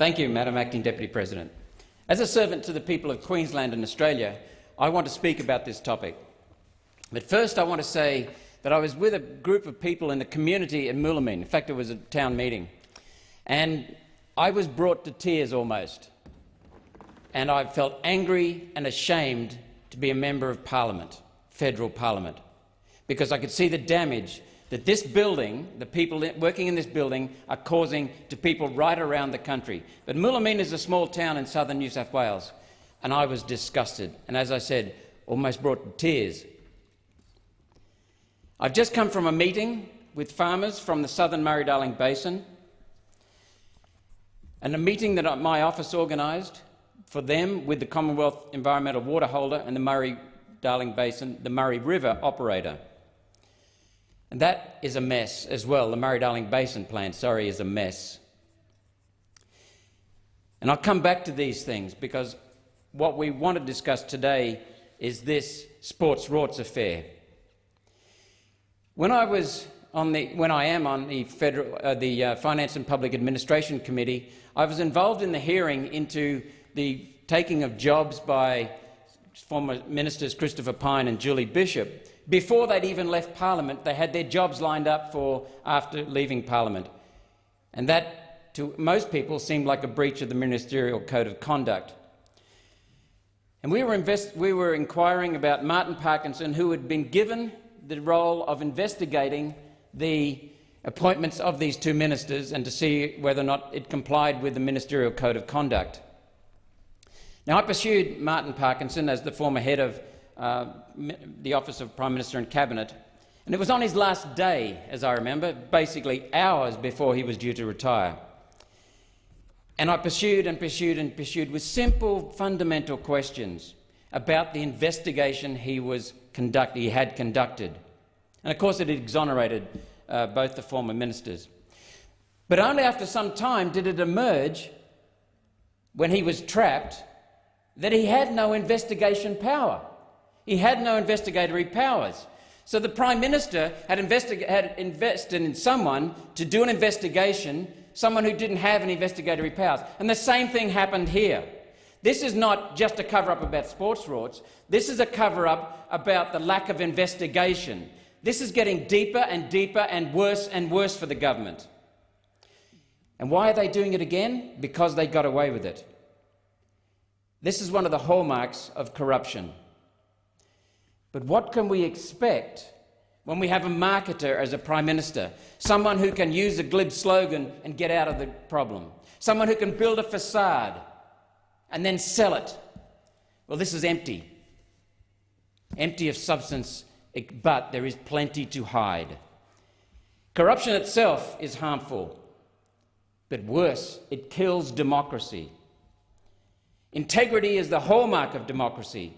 Thank you, Madam Acting Deputy President. As a servant to the people of Queensland and Australia, I want to speak about this topic. But first I want to say that I was with a group of people in the community in Moolameen. In fact, it was a town meeting. And I was brought to tears almost. And I felt angry and ashamed to be a member of Parliament, federal Parliament, because I could see the damage that this building, the people working in this building, are causing to people right around the country. But Moolameen is a small town in southern New South Wales, and I was disgusted, and as I said, almost brought to tears. I've just come from a meeting with farmers from the southern Murray-Darling Basin, and a meeting that my office organised for them with the Commonwealth Environmental Water Holder and the Murray-Darling Basin, the Murray River operator. And that is a mess as well. The Murray-Darling Basin plan, is a mess. And I'll come back to these things because what we want to discuss today is this sports rorts affair. When I am on the Finance and Public Administration Committee, I was involved in the hearing into the taking of jobs by former Ministers Christopher Pyne and Julie Bishop. Before they'd even left Parliament, they had their jobs lined up for after leaving Parliament. And that, to most people, seemed like a breach of the Ministerial Code of Conduct. And we were inquiring about Martin Parkinson, who had been given the role of investigating the appointments of these two ministers and to see whether or not it complied with the Ministerial Code of Conduct. Now, I pursued Martin Parkinson as the former head of the Office of Prime Minister and Cabinet, and it was on his last day, as I remember, basically hours before he was due to retire. And I pursued and pursued and pursued with simple, fundamental questions about the investigation he had conducted. And of course it exonerated both the former ministers. But only after some time did it emerge, when he was trapped, that he had no investigation power. He had no investigatory powers. So the Prime Minister had invested in someone to do an investigation, someone who didn't have any investigatory powers. And the same thing happened here. This is not just a cover-up about sports rorts. This is a cover-up about the lack of investigation. This is getting deeper and deeper and worse for the government. And why are they doing it again? Because they got away with it. This is one of the hallmarks of corruption. But what can we expect when we have a marketer as a Prime Minister, someone who can use a glib slogan and get out of the problem, someone who can build a facade and then sell it? Well, this is empty of substance, but there is plenty to hide. Corruption itself is harmful, but worse, it kills democracy. Integrity is the hallmark of democracy,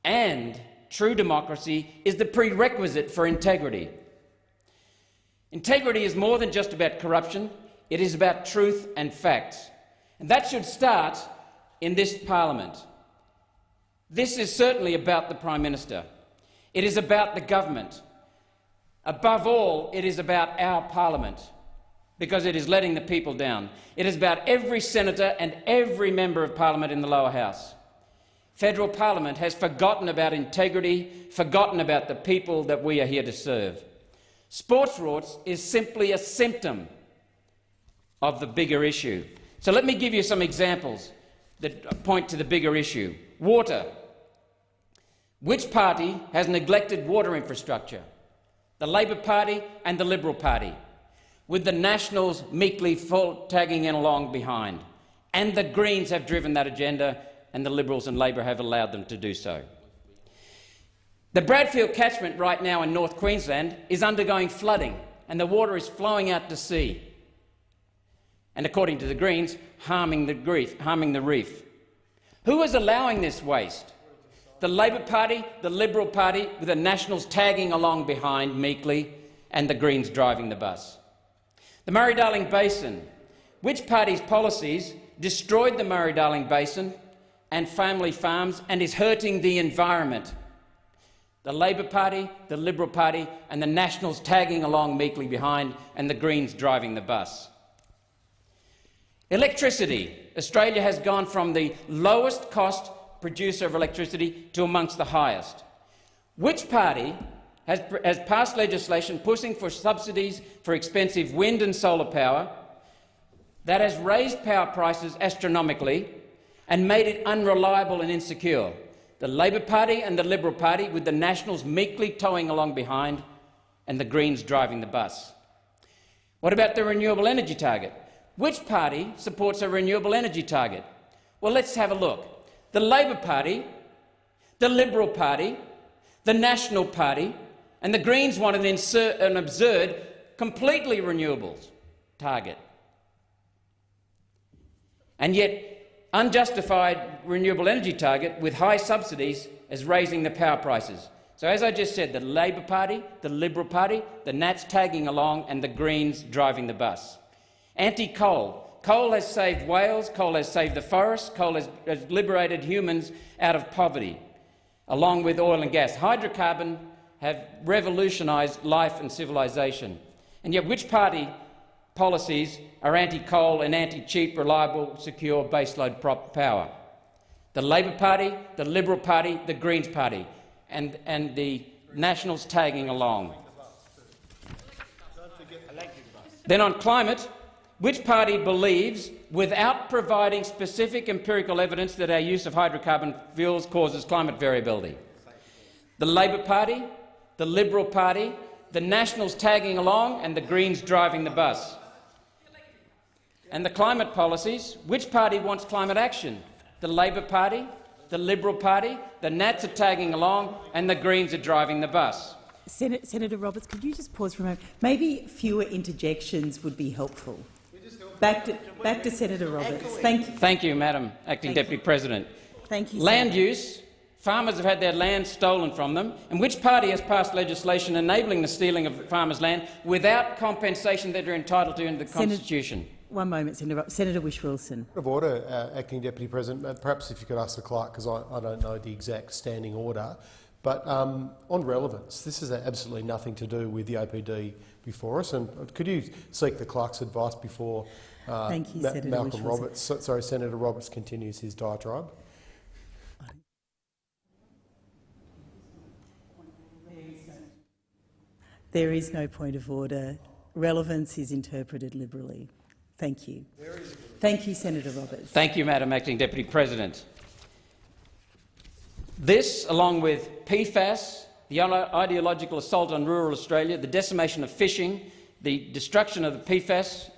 and true democracy is the prerequisite for integrity. Integrity is more than just about corruption. It is about truth and facts. And that should start in this Parliament. This is certainly about the Prime Minister. It is about the government. Above all, it is about our Parliament, because it is letting the people down. It is about every senator and every member of Parliament in the lower house. Federal Parliament has forgotten about integrity, forgotten about the people that we are here to serve. Sports rorts is simply a symptom of the bigger issue. So let me give you some examples that point to the bigger issue. Water. Which party has neglected water infrastructure? The Labor Party and the Liberal Party, with the Nationals meekly tagging in along behind. And the Greens have driven that agenda, and the Liberals and Labor have allowed them to do so. The Bradfield catchment right now in North Queensland is undergoing flooding, and the water is flowing out to sea. And according to the Greens, harming the reef. Who is allowing this waste? The Labor Party, the Liberal Party, with the Nationals tagging along behind meekly, and the Greens driving the bus. The Murray-Darling Basin. Which party's policies destroyed the Murray-Darling Basin and family farms and is hurting the environment? The Labor Party, the Liberal Party and the Nationals tagging along meekly behind, and the Greens driving the bus. Electricity. Australia has gone from the lowest cost producer of electricity to amongst the highest. Which party has passed legislation pushing for subsidies for expensive wind and solar power that has raised power prices astronomically and made it unreliable and insecure? The Labor Party and the Liberal Party, with the Nationals meekly towing along behind and the Greens driving the bus. What about the renewable energy target? Which party supports a renewable energy target? Well, let's have a look. The Labor Party, the Liberal Party, the National Party and the Greens want an absurd, completely renewables target. And yet, unjustified renewable energy target with high subsidies is raising the power prices. So as I just said, the Labor Party, the Liberal Party, the Nats tagging along and the Greens driving the bus. Anti-coal. Coal has saved whales, coal has saved the forests, coal has liberated humans out of poverty, along with oil and gas. Hydrocarbon have revolutionised life and civilisation. And yet which party policies are anti-coal and anti-cheap, reliable, secure baseload power? The Labor Party, the Liberal Party, the Greens Party, and the Nationals tagging along. Then on climate, which party believes, without providing specific empirical evidence, that our use of hydrocarbon fuels causes climate variability? The Labor Party, the Liberal Party, the Nationals tagging along and the Greens driving the bus. And the climate policies, which party wants climate action? The Labor Party, the Liberal Party, the Nats are tagging along and the Greens are driving the bus. Senator Roberts, could you just pause for a moment? Maybe fewer interjections would be helpful. Back to Senator Roberts. Thank you. Thank you, Madam Acting Deputy President. Thank you. Land use. Farmers have had their land stolen from them. And which party has passed legislation enabling the stealing of farmers' land without compensation that they're entitled to under the Constitution? One moment, Senator Whish-Wilson. Of order, Acting Deputy President. Perhaps if you could ask the clerk, because I don't know the exact standing order. But on relevance, this has absolutely nothing to do with the OPD before us. And could you seek the clerk's advice before Thank you, Senator Malcolm Roberts, sorry, Senator Roberts continues his diatribe? There is no point of order. Relevance is interpreted liberally. Thank you. Thank you, Senator Roberts. Thank you, Madam Acting Deputy President. This, along with PFAS, the ideological assault on rural Australia, the decimation of fishing, the destruction of the PFAS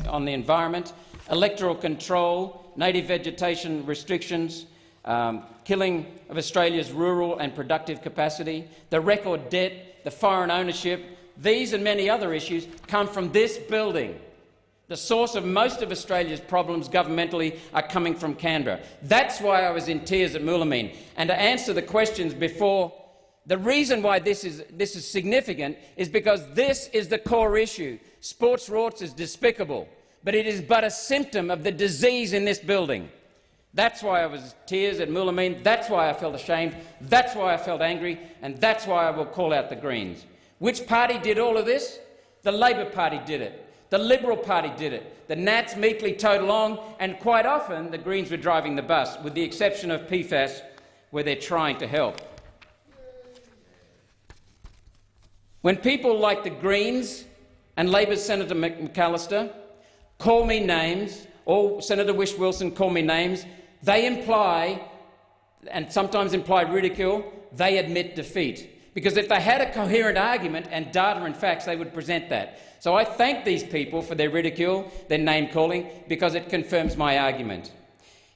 on the environment, electoral control, native vegetation restrictions, killing of Australia's rural and productive capacity, the record debt, the foreign ownership, these and many other issues come from this building. The source of most of Australia's problems governmentally are coming from Canberra. That's why I was in tears at Moolameen. And to answer the questions before, the reason why this is significant is because this is the core issue. Sports rorts is despicable, but it is but a symptom of the disease in this building. That's why I was in tears at Moolameen. That's why I felt ashamed. That's why I felt angry. And that's why I will call out the Greens. Which party did all of this? The Labor Party did it. The Liberal Party did it. The Nats meekly towed along, and quite often the Greens were driving the bus, with the exception of PFAS, where they're trying to help. When people like the Greens and Labor's Senator McAllister call me names, or Senator Whish-Wilson call me names, they imply, and sometimes imply ridicule, they admit defeat. Because if they had a coherent argument and data and facts, they would present that. So I thank these people for their ridicule, their name-calling, because it confirms my argument.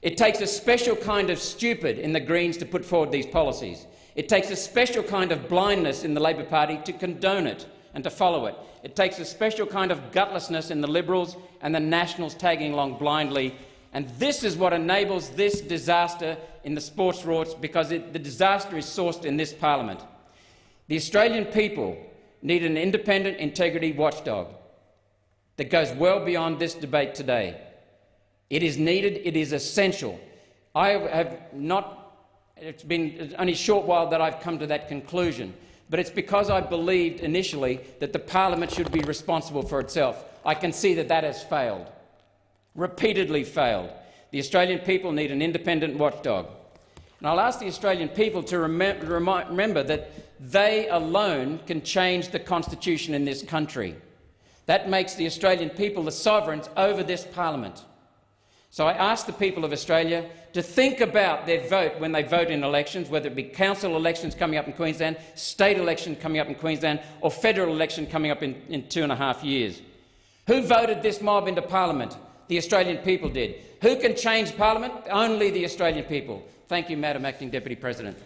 It takes a special kind of stupid in the Greens to put forward these policies. It takes a special kind of blindness in the Labor Party to condone it and to follow it. It takes a special kind of gutlessness in the Liberals and the Nationals tagging along blindly. And this is what enables this disaster in the sports rorts, because the disaster is sourced in this parliament. The Australian people need an independent integrity watchdog that goes well beyond this debate today. It is needed, it is essential. It's been only a short while that I've come to that conclusion, but it's because I believed initially that the parliament should be responsible for itself. I can see that that has failed. repeatedly failed. The Australian people need an independent watchdog. And I'll ask the Australian people to remember that they alone can change the constitution in this country. That makes the Australian people the sovereigns over this parliament. So I ask the people of Australia to think about their vote when they vote in elections, whether it be council elections coming up in Queensland, state election coming up in Queensland, or federal election coming up in 2.5 years. Who voted this mob into parliament? The Australian people did. Who can change parliament? Only the Australian people. Thank you, Madam Acting Deputy President.